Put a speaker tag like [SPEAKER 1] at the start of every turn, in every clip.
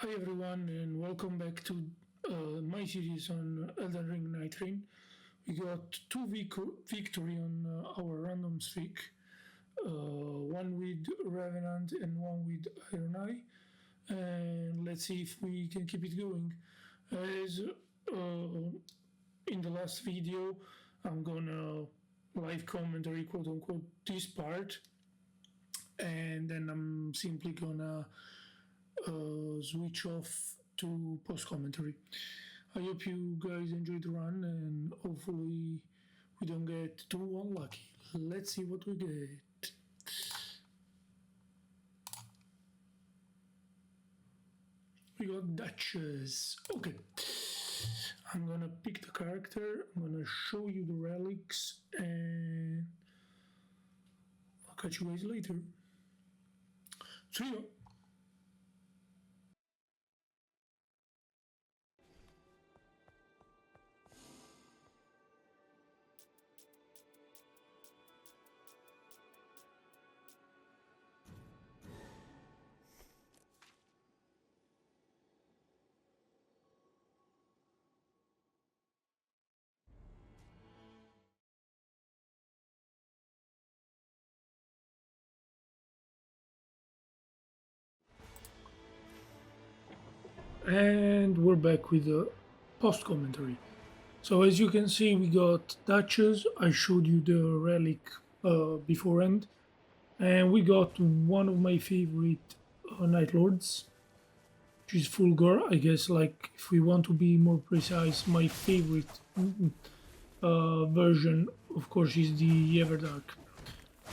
[SPEAKER 1] Hi everyone and welcome back to my series on Elden Ring Nightreign. We got two-week victory on our random streak, one with Revenant and one with Iron Eye, and let's see if we can keep it going. As in the last video, I'm gonna live commentary quote unquote this part, and then I'm simply gonna switch off to post commentary. I hope you guys enjoyed the run and hopefully we don't get too unlucky. Let's see what we get. We got Duchess. Okay. I'm gonna pick the character, I'm gonna show you the relics, and I'll catch you guys later. See ya! And we're back with the post commentary. So as you can see, we got Duchess. I showed you the relic beforehand, and we got one of my favorite Night Lords, which is Fulghor. I guess, like, if we want to be more precise, my favorite version, of course, is the Everdark.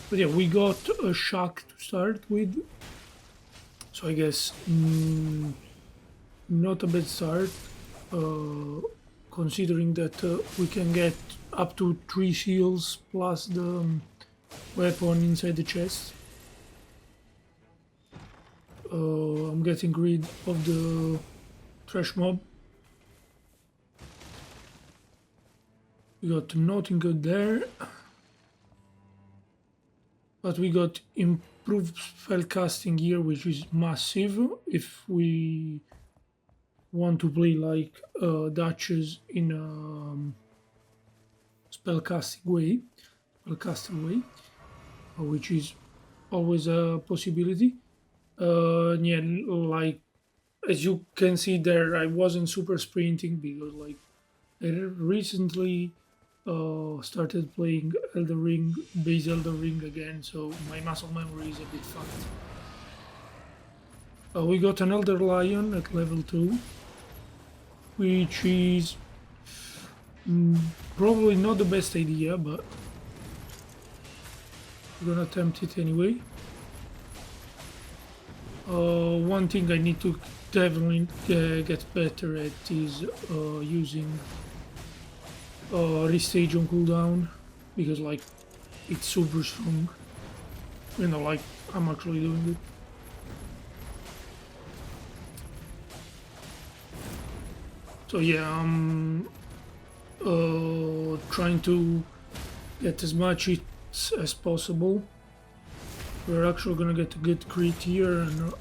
[SPEAKER 1] But yeah, we got a shock to start with, so I guess not a bad start, considering that we can get up to 3 shields plus the weapon inside the chest. I'm getting rid of the trash mob. We got nothing good there, but we got improved spell casting here, which is massive if we want to play like Duchess in a spellcaster way, which is always a possibility. Yeah, like as you can see there, I wasn't super sprinting because like I recently started playing Elden Ring, base Elden Ring again, so my muscle memory is a bit fucked. We got an Elder Lion at level 2, which is probably not the best idea, but we're gonna attempt it anyway. One thing I need to definitely get better at is using restage on cooldown, because like it's super strong. You know, like I'm actually doing it. So yeah, I'm trying to get as much hits as possible. We're actually gonna get a good crit here, and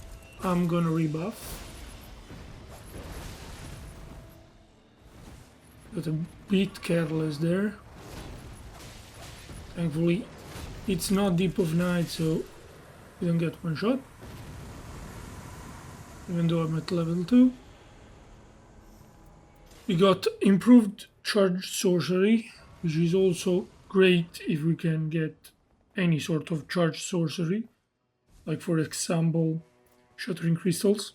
[SPEAKER 1] I'm gonna rebuff. Got a bit careless there. Thankfully, it's not Deep of Night, so we don't get one shot. Even though I'm at level 2. We got improved charge sorcery, which is also great if we can get any sort of charge sorcery, like for example shattering crystals.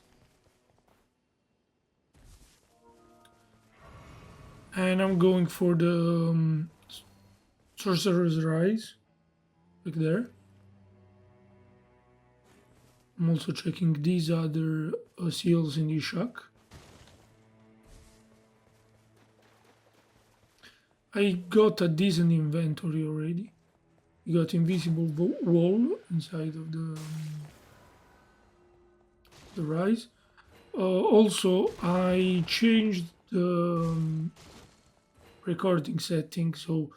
[SPEAKER 1] And I'm going for the sorcerer's rise, like there. I'm also checking these other seals in the shock. I got a decent inventory already. We got invisible wall inside of the rise. Also, I changed the recording setting, so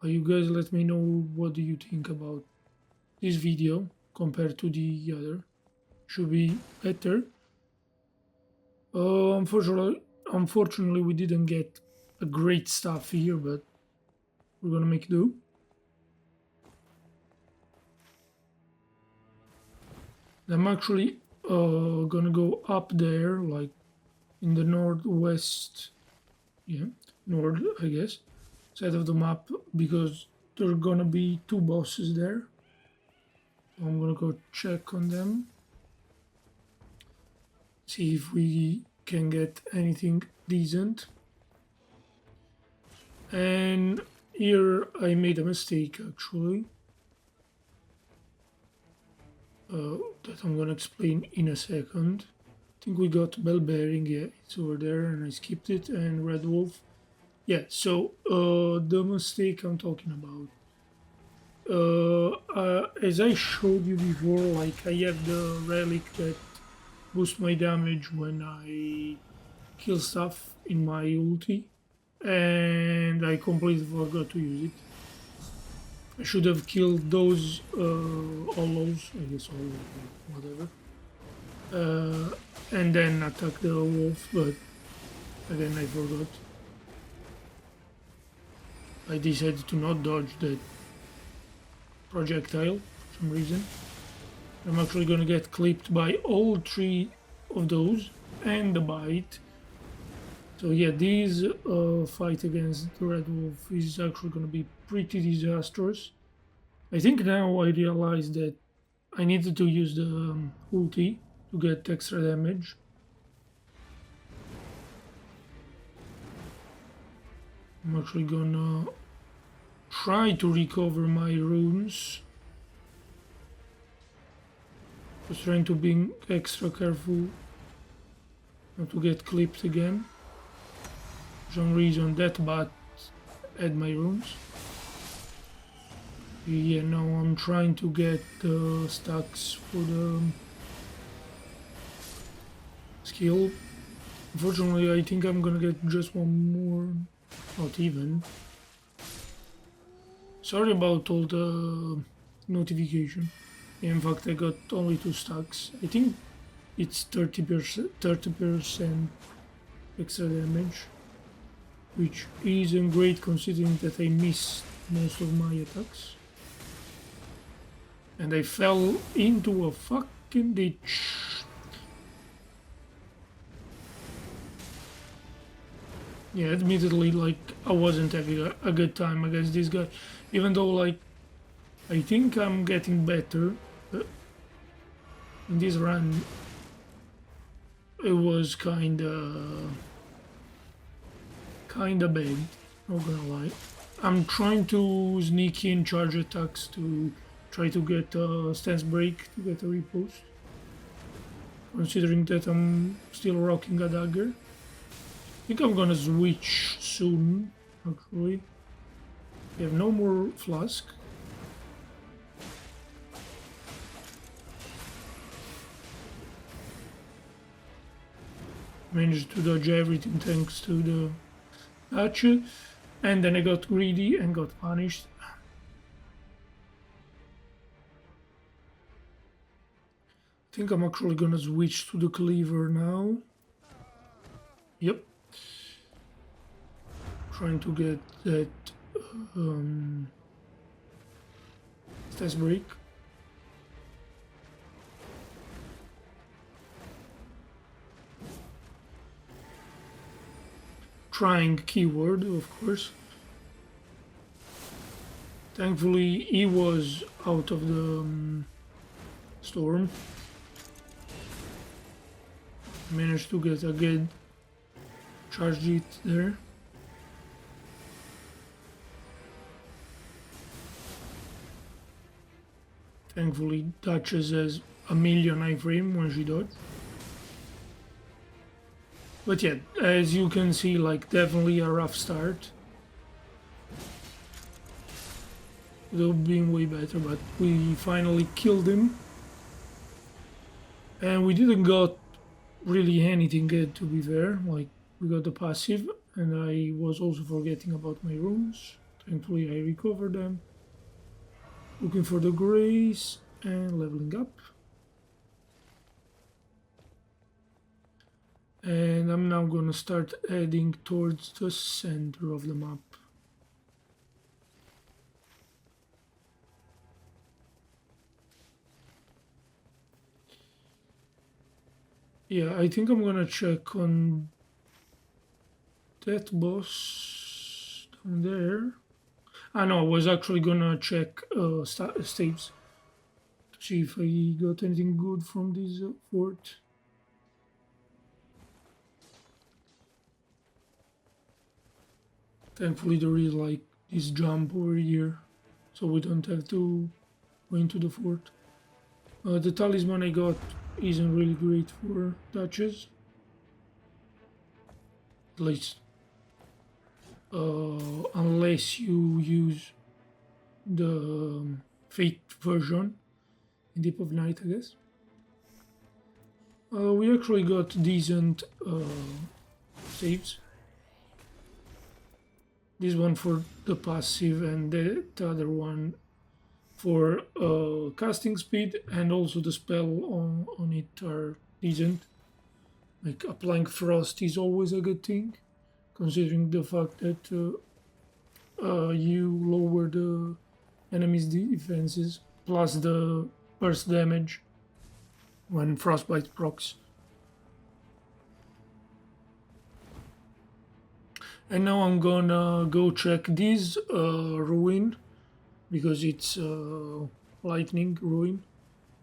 [SPEAKER 1] you guys let me know what do you think about this video compared to the other. Should be better. Unfortunately, we didn't get a great stuff here, but we're gonna make do. I'm actually gonna go up there, like in the northwest, yeah, north, I guess, side of the map, because there are gonna be two bosses there. I'm gonna go check on them, see if we can get anything decent. And here I made a mistake actually. That I'm gonna explain in a second. I think we got bell bearing, yeah, it's over there, and I skipped it, and red wolf. Yeah, so the mistake I'm talking about. As I showed you before, like I have the relic that boosts my damage when I kill stuff in my ulti, and I completely forgot to use it. I should have killed those hollows, I guess all whatever, and then attack the wolf, but again I forgot. I decided to not dodge that projectile for some reason. I'm actually gonna get clipped by all three of those and the bite. So yeah, this fight against the red wolf is actually gonna be pretty disastrous. I think now I realize that I needed to use the ulti to get extra damage. I'm actually gonna try to recover my runes. Just trying to be extra careful not to get clipped again. For some reason that bot had my runes. Yeah, now I'm trying to get the stacks for the skill. Unfortunately, I think I'm gonna get just one more, not even. Sorry about all the notification. In fact, I got only 2 stacks. I think it's 30% extra damage, which isn't great considering that I missed most of my attacks. And I fell into a fucking ditch. Yeah, admittedly, like, I wasn't having a good time against this guy. Even though, like, I think I'm getting better. In this run, it was kinda bad, not gonna lie. I'm trying to sneak in charge attacks to try to get a stance break to get a repost. Considering that I'm still rocking a dagger. I think I'm gonna switch soon, actually. We have no more flask. Managed to dodge everything thanks to the Duchess, and then I got greedy and got punished. I think I'm actually gonna switch to the cleaver now. Yep. Trying to get that stance break. Trying keyword, of course. Thankfully, he was out of the storm. Managed to get a good charge it there. Thankfully, Duchess has a million iframe when she dodges. But yeah, as you can see, like, definitely a rough start. It would have been way better, but we finally killed him. And we didn't got really anything good, to be fair. Like, we got the passive, and I was also forgetting about my runes. Thankfully, I recovered them. Looking for the grace and leveling up. And I'm now gonna start heading towards the center of the map. Yeah, I think I'm gonna check on that boss down there. I know, I was actually gonna check staves to see if I got anything good from this fort. Thankfully there is like this jump over here, so we don't have to go into the fort. The talisman I got isn't really great for Duchess. At least unless you use the Fate version in Deep of Night, I guess. We actually got decent saves. This one for the passive and the other one for casting speed, and also the spell on it are decent. Like applying frost is always a good thing, considering the fact that you lower the enemy's defenses plus the burst damage when frostbite procs. And now I'm gonna go check this ruin because it's lightning ruin,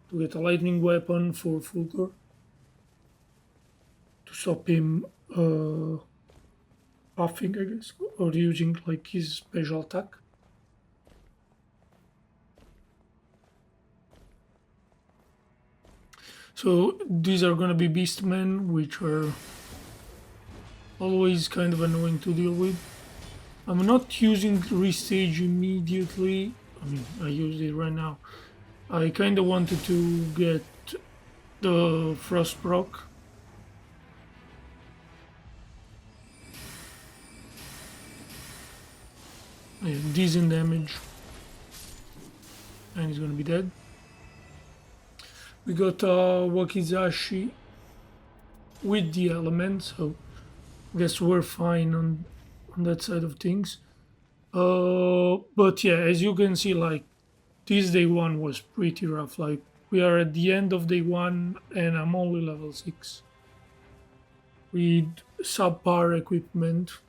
[SPEAKER 1] to get a lightning weapon for Fulghor to stop him buffing, I guess, or using like his special attack. So these are gonna be beastmen, which are always kind of annoying to deal with. I'm not using restage immediately. I mean, I use it right now. I kind of wanted to get the frost proc. Yeah, decent damage. And he's gonna be dead. We got Wakizashi with the element, so I guess we're fine on that side of things. But yeah, as you can see, like this day one was pretty rough. Like we are at the end of day one and I'm only level 6 with subpar equipment.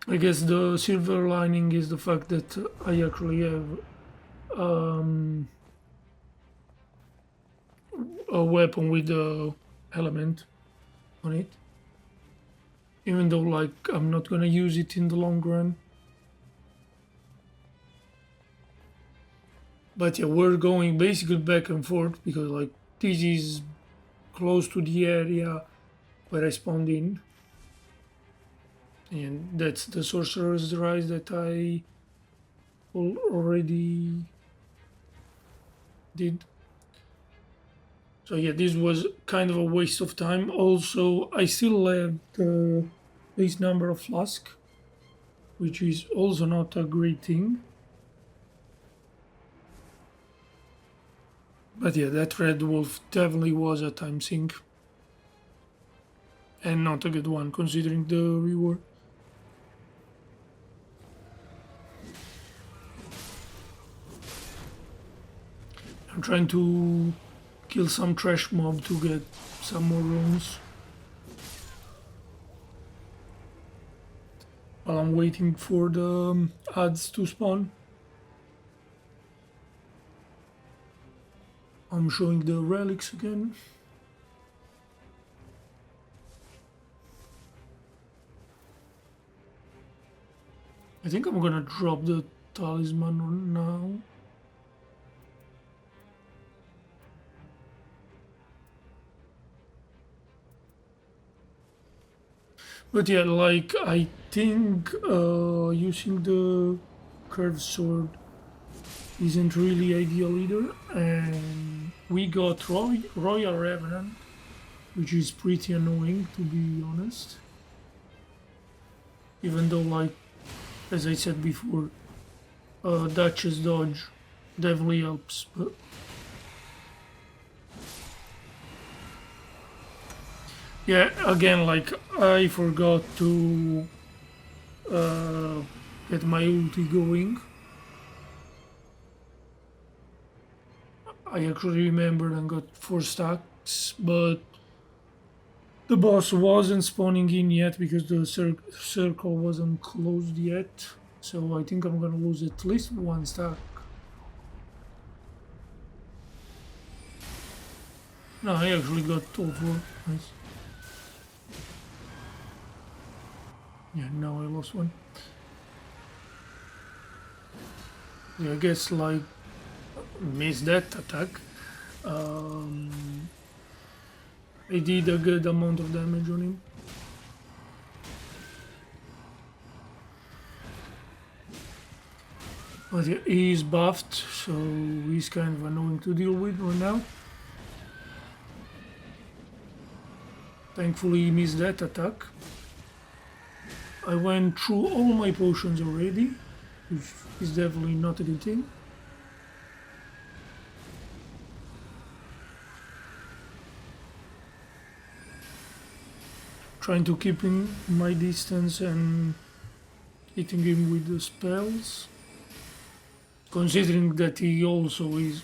[SPEAKER 1] I guess the silver lining is the fact that I actually have a weapon with the element on it, even though like I'm not gonna use it in the long run. But yeah, we're going basically back and forth because like this is close to the area where I spawned in, and that's the sorcerer's rise that I already did. So yeah, this was kind of a waste of time. Also, I still have the base number of flask, which is also not a great thing. But yeah, that red wolf definitely was a time sink. And not a good one, considering the reward. I'm trying to kill some trash mob to get some more runes. While I'm waiting for the ads to spawn. I'm showing the relics again. I think I'm gonna drop the talisman now. But yeah, like I think using the curved sword isn't really ideal either, and we got Royal Revenant, which is pretty annoying to be honest. Even though, like as I said before, Duchess dodge definitely helps. But yeah, again, like I forgot to get my ulti going. I actually remembered and got 4 stacks, but the boss wasn't spawning in yet because the circle wasn't closed yet. So I think I'm gonna lose at least 1 stack. No, I actually got all 4. Nice. Yeah, now I lost 1. Yeah, I guess like missed that attack. I did a good amount of damage on him. But yeah, he's buffed, so he's kind of annoying to deal with right now. Thankfully he missed that attack. I went through all my potions already, which is definitely not a good thing. Trying to keep him my distance and hitting him with the spells. Considering that he also is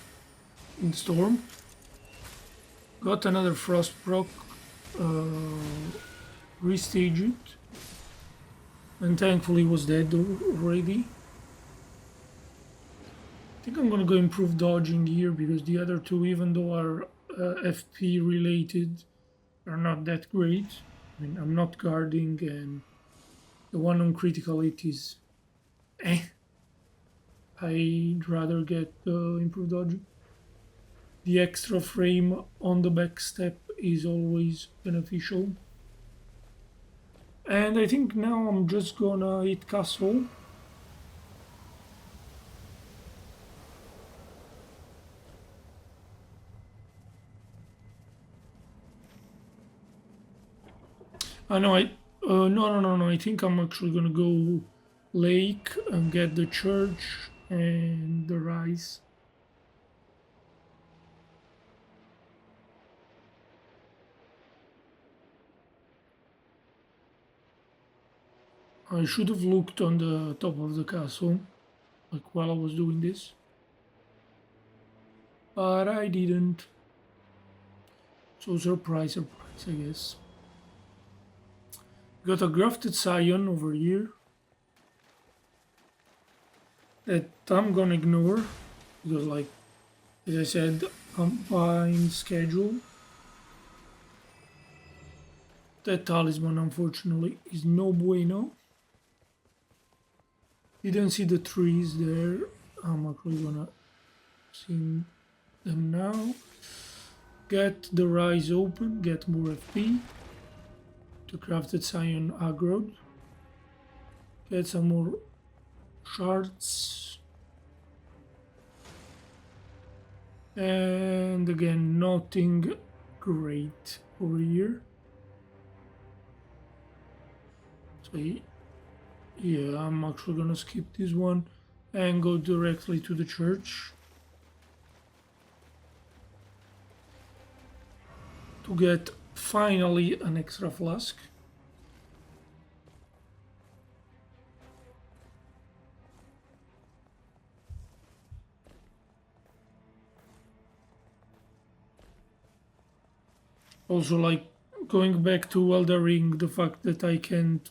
[SPEAKER 1] in Storm. Got another Frost proc, restage it. And thankfully was dead already. I think I'm gonna go improve dodging here because the other two, even though are FP related, are not that great. I mean, I'm not guarding, and the one on critical hit is eh. I'd rather get improved dodging. The extra frame on the back step is always beneficial. And I think now I'm just gonna hit castle. I know no. I think I'm actually gonna go lake and get the church and the rice. I should have looked on the top of the castle, like while I was doing this. But I didn't. So surprise, I guess. Got a grafted scion over here that I'm gonna ignore because, like, as I said, I'm behind schedule. That talisman, unfortunately, is no bueno. Didn't see the trees there. I'm actually gonna see them now. Get the rise open, get more FP. The crafted scion aggroed. Get some more shards. And again, nothing great over here. So yeah, I'm actually gonna skip this one and go directly to the church to get finally an extra flask. Also, like, going back to Elden Ring, the fact that I can't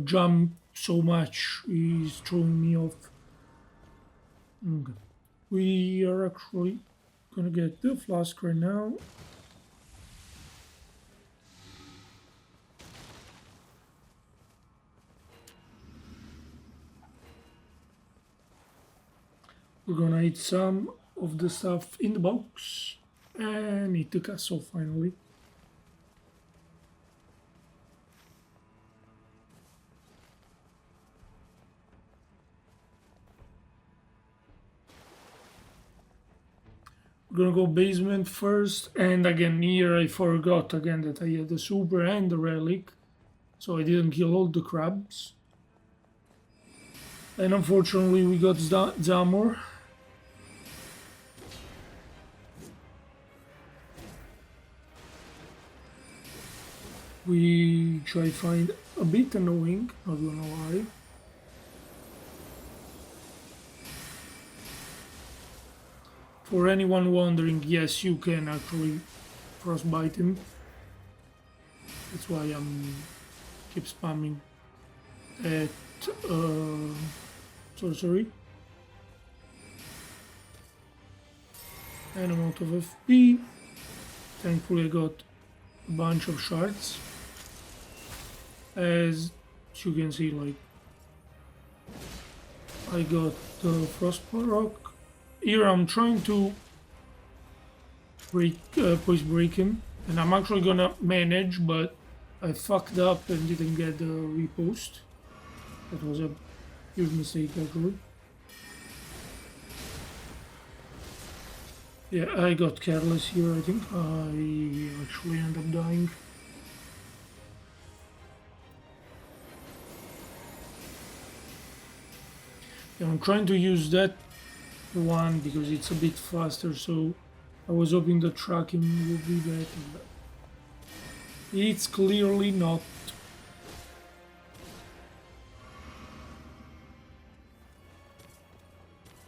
[SPEAKER 1] jump so much is throwing me off. Okay. We are actually gonna get the flask right now. We're gonna eat some of the stuff in the box and eat the castle finally. We're gonna go basement first, and again here I forgot again that I had the super and the relic, so I didn't kill all the crabs. And unfortunately we got Zamor. Which I find a bit annoying, not gonna lie. For anyone wondering, yes, you can actually frostbite him. That's why I'm keep spamming at sorcery. And I'm out of FP. Thankfully I got a bunch of shards. As you can see, like, I got the frost rock. Here I'm trying to poise break him, and I'm actually gonna manage, but I fucked up and didn't get the repost. That was a huge mistake actually. Yeah, I got careless here, I think. I actually end up dying. Yeah, I'm trying to use that one because it's a bit faster, so I was hoping the tracking would be better, but it's clearly not.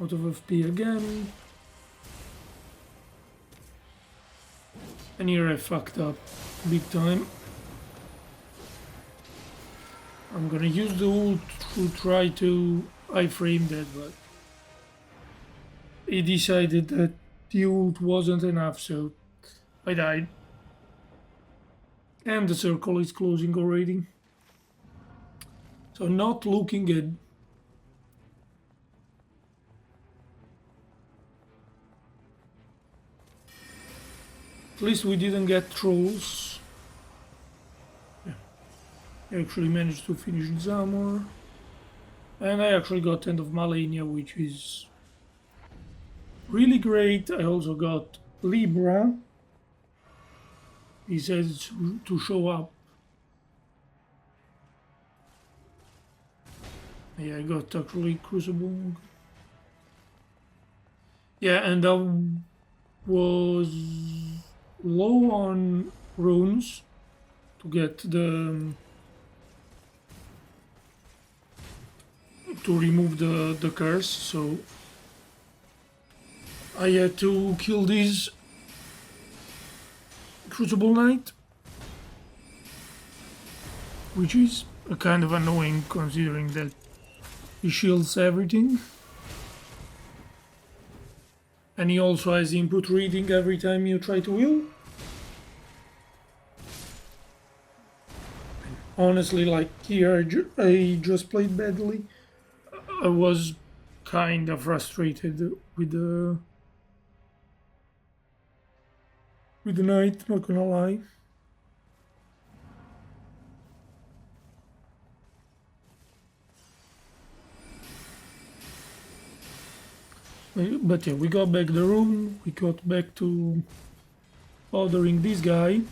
[SPEAKER 1] Out of FP again. And here I fucked up big time. I'm gonna use the ult to try to iframe that, but he decided that the ult wasn't enough, so I died. And the circle is closing already. So not looking good. At least we didn't get trolls. Yeah. I actually managed to finish Zamor. And I actually got End of Malenia, which is really great. I also got Libra. He says to show up. Yeah, I got actually Crucible. Yeah, and I was low on runes to get the to remove the curse, so I had to kill this Crucible Knight, which is kind of annoying considering that he shields everything. And he also has input reading every time you try to heal. Honestly, like here I just played badly. I was kind of frustrated with the knight, not gonna lie. But yeah, we got back the room, we got back to bothering this guy.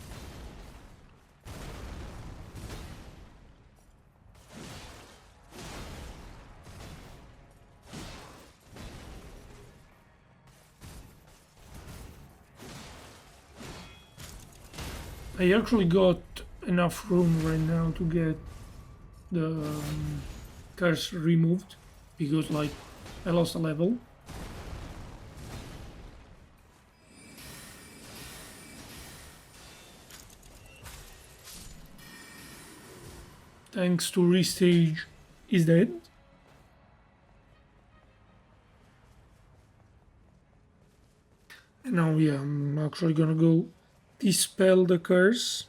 [SPEAKER 1] I actually got enough room right now to get the curse removed because like I lost a level. Thanks to restage is dead. And now yeah, I'm actually gonna go dispel the curse.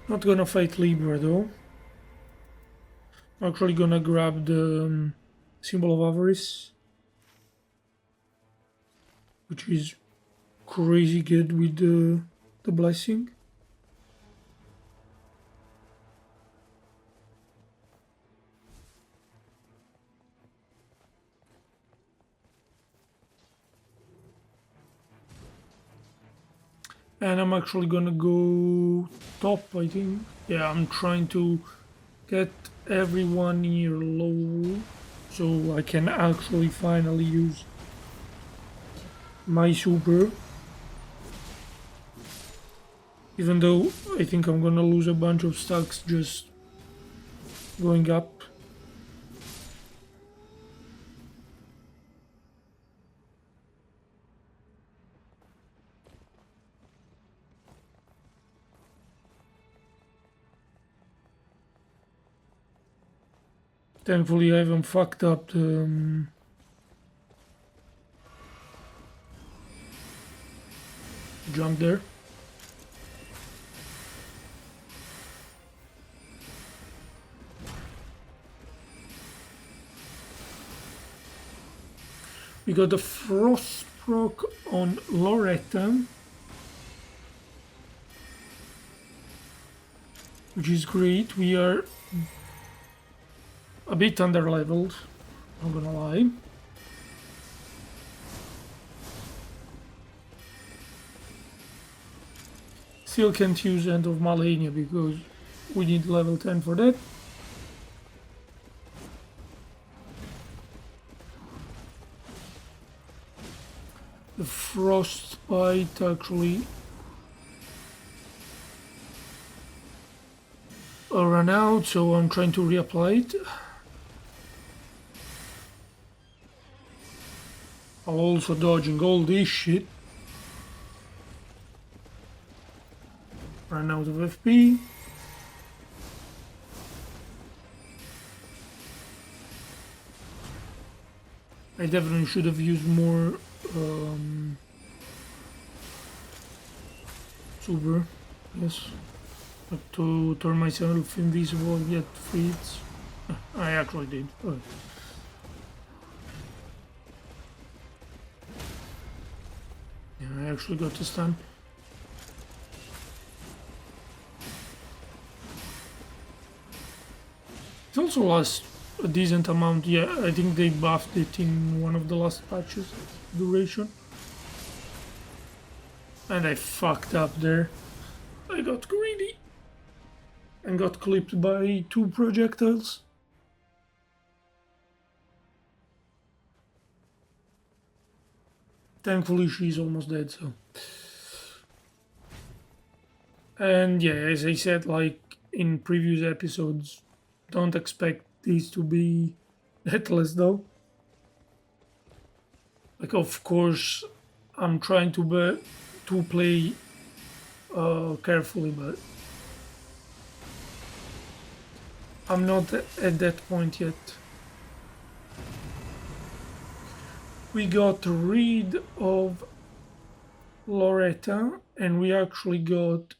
[SPEAKER 1] Not gonna fight Libra though. I'm actually gonna grab the symbol of avarice, which is crazy good with the blessing. And I'm actually gonna go top, I think. Yeah, I'm trying to get everyone near low so I can actually finally use my super. Even though I think I'm gonna lose a bunch of stacks just going up. Thankfully I haven't fucked up the junk there. We got the frost proc on Loretta, which is great. We are a bit under leveled, not gonna lie. Still can't use End of Malenia because we need level 10 for that. The frostbite actually ran out, so I'm trying to reapply it. I'm also dodging all this shit. Ran out of FP. I definitely should have used more super, yes, but to turn myself invisible and get free hits. I actually did. Oh. Yeah, I actually got the stun. It also lasts a decent amount. Yeah, I think they buffed it in one of the last patches, duration. And I fucked up there. I got greedy and got clipped by 2 projectiles. Thankfully she's almost dead, so. And yeah, as I said, like in previous episodes, don't expect these to be hitless though. Like, of course, I'm trying to play carefully, but I'm not at that point yet. We got rid of Loretta, and we actually got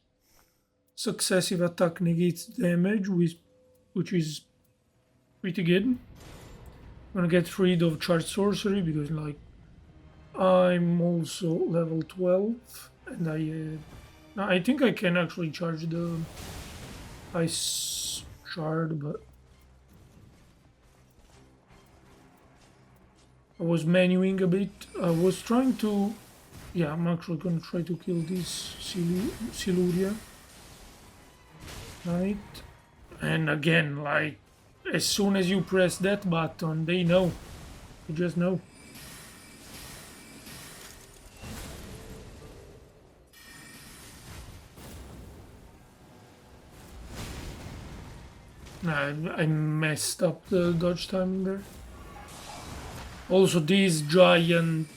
[SPEAKER 1] successive attack negates damage, which is pretty good. I'm gonna get rid of charged sorcery because, like, I'm also level 12, and I think I can actually charge the ice shard, but I was menuing a bit. I was trying to... Yeah, I'm actually gonna try to kill this Siluria. Right? And again, like, as soon as you press that button, they know. They just know. I messed up the dodge timing there. Also, this giant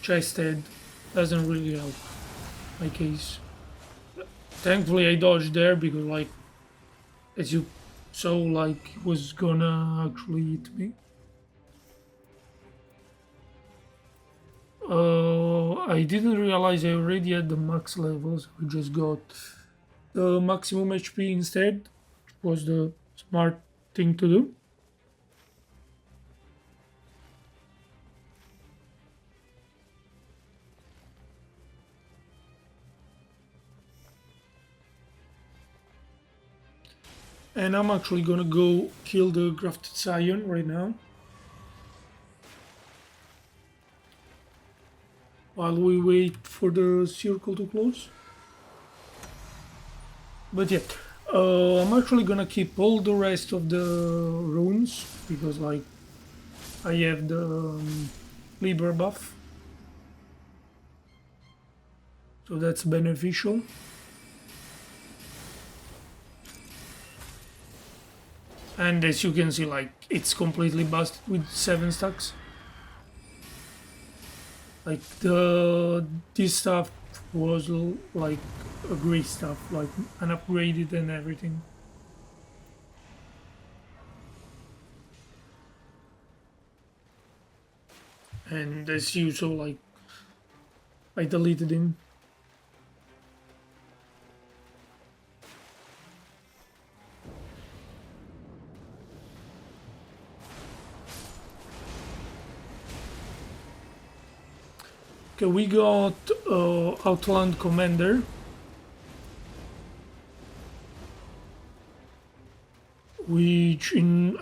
[SPEAKER 1] chest head doesn't really help my case. Thankfully I dodged there because, like, as you saw, like, it was gonna actually hit me. I didn't realize I already had the max levels. We just got the maximum HP instead. It was the smart thing to do. And I'm actually gonna go kill the Grafted Scion right now. while we wait for the circle to close. But yeah, I'm actually gonna keep all the rest of the runes because like I have the Libra buff, so that's beneficial. And as you can see, like it's completely busted with 7 stacks. Like this stuff was like a great stuff, like and upgraded and everything. And as you saw, like I deleted him. Okay, we got Outland Commander. Which in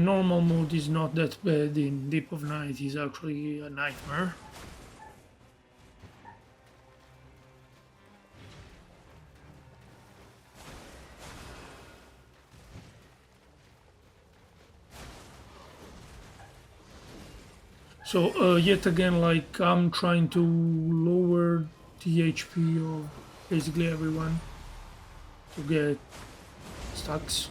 [SPEAKER 1] normal mode is not that bad. In Deep of Night is actually a nightmare. So yet again, like I'm trying to lower the HP of basically everyone to get stacks.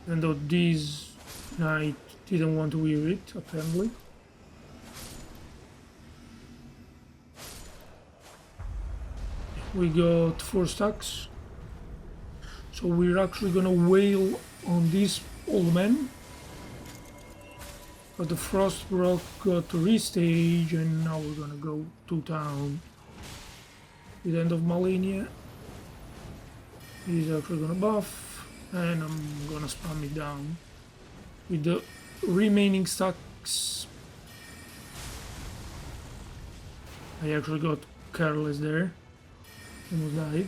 [SPEAKER 1] Even though this knight didn't want to hear it, apparently. We got 4 stacks. So we're actually gonna wail on this old man. But the Frost Rock got to restage, and now we're gonna go to town with End of Malenia. He's actually gonna buff, and I'm gonna spam it down with the remaining stacks. I actually got careless there, almost died.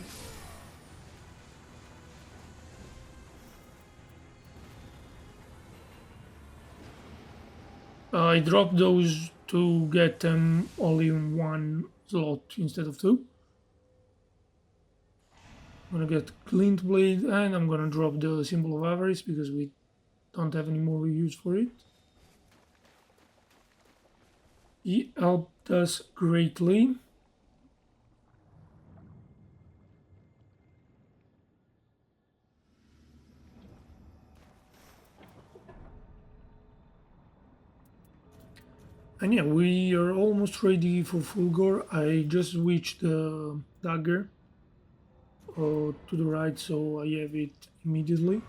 [SPEAKER 1] I dropped those to get them all in 1 slot instead of 2. I'm gonna get Glint Blade and I'm gonna drop the Symbol of Avarice because we don't have any more use for it. He helped us greatly. And yeah, we are almost ready for Fulghor. I just switched the dagger to the right, so I have it immediately.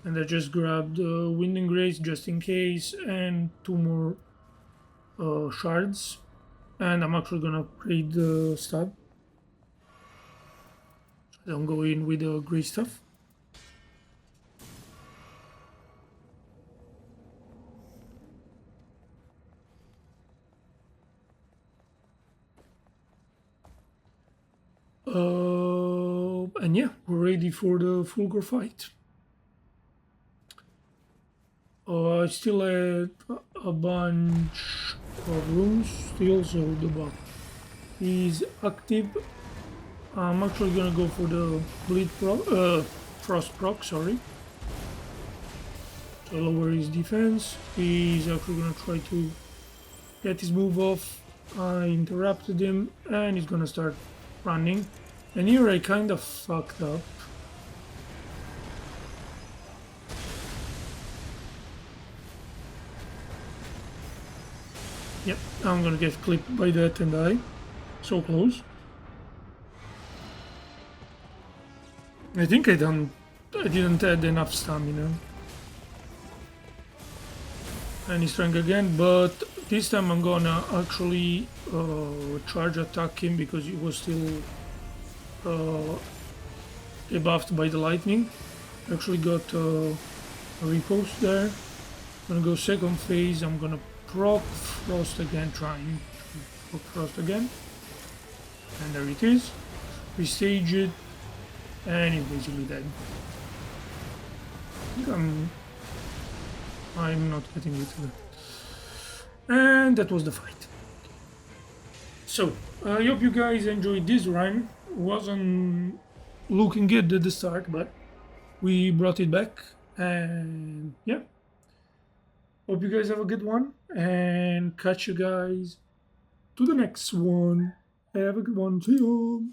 [SPEAKER 1] And I just grabbed Wind and Grace just in case, and 2 more shards. And I'm actually gonna upgrade the stab. I don't go in with the grey stuff. And yeah, we're ready for the Fulghor fight. I still had a bunch of rooms still, so the buff is active. I'm actually gonna go for the Frost proc, sorry. So lower his defense. He's actually gonna try to get his move off. I interrupted him and he's gonna start running. And here I kind of fucked up. Yep, I'm gonna get clipped by that and die. So close. I think I didn't add enough stamina. And he's trying again, but this time I'm gonna actually charge attack him because he was still debuffed by the lightning. Actually got a riposte there. I'm gonna go second phase. I'm gonna proc Frost again, trying to proc Frost again. And there it is. Restage it. And he's basically dead. I think I'm not getting it. And that was the fight. So, I hope you guys enjoyed this run. Wasn't looking good at the start, but we brought it back. And yeah, hope you guys have a good one. And catch you guys to the next one. Have a good one. See you.